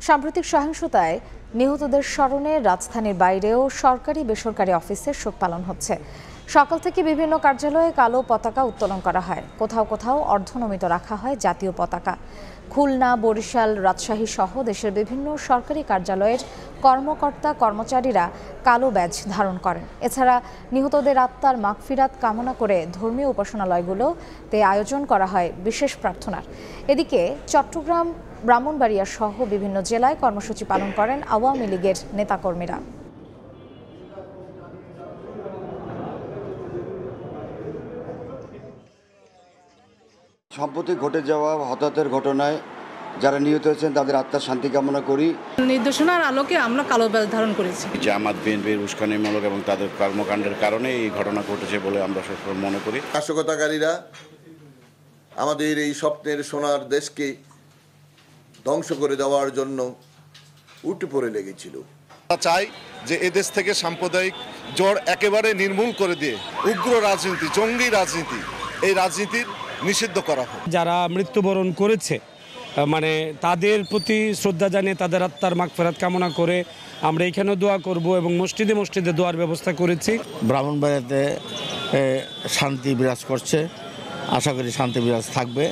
সাম্প্রতিক সহিংসতায় নিহতদের স্মরণে রাজধানীর বাইরেও সরকারি বেসরকারি অফিসে শোক পালন হচ্ছে। সকাল থেকে বিভিন্ন কার্যালয়ে কালো পতাকা উত্তোলন করা হয়, কোথাও কোথাও অর্ধনমিত রাখা হয় জাতীয় পতাকা। খুলনা, বরিশাল, রাজশাহী সহ দেশের বিভিন্ন সরকারি কার্যালয়ের কর্মকর্তা কর্মচারীরা কালো ব্যাজ ধারণ করেন। এছাড়া নিহতদের আত্মার মাগফিরাত কামনা করে ধর্মীয় উপাসনালয়গুলোতে আয়োজন করা হয় বিশেষ প্রার্থনার। এদিকে চট্টগ্রাম, ব্রাহ্মণবাড়িয়া সহ বিভিন্ন জেলায় কর্মসূচি পালন করেন আওয়ামী লীগের নেতাকর্মীরা। সম্প্রতি ঘটে যাওয়া হতাহতের ঘটনায় যারা নিহত হয়েছেন তাদের আত্মার শান্তি কামনা করি। নির্দেশনার আলোকে আমরা কালো ব্যাজ ধারণ করেছি। জামাত বিএনপির উস্কানিমূলক এবং তাদের কর্মকাণ্ডের কারণে এই ঘটনা ঘটেছে বলে আমরা সবসময় মনে করি। নাশকতাকারীরা আমাদের এই স্বপ্নের সোনার দেশকে ধ্বংস করে দেওয়ার জন্য উঠে পড়ে লেগেছিল। চাই যে এদেশ থেকে সাম্প্রদায়িক জড় একেবারে নির্মূল করে দিয়ে উগ্র রাজনীতি, জঙ্গি রাজনীতি, এই রাজনীতির নিষিদ্ধ করা হোক। যারা মৃত্যুবরণ করেছে তাদের প্রতি শ্রদ্ধা জানিয়ে তাদের আত্মার মাগফিরাত কামনা করে আমরা এখানেও দোয়া করব এবং মসজিদে মসজিদে দোয়ার ব্যবস্থা করেছি। ব্রাহ্মণবাড়িয়াতে শান্তি বিরাজ করছে, আশা করি শান্তি বিরাজ থাকবে।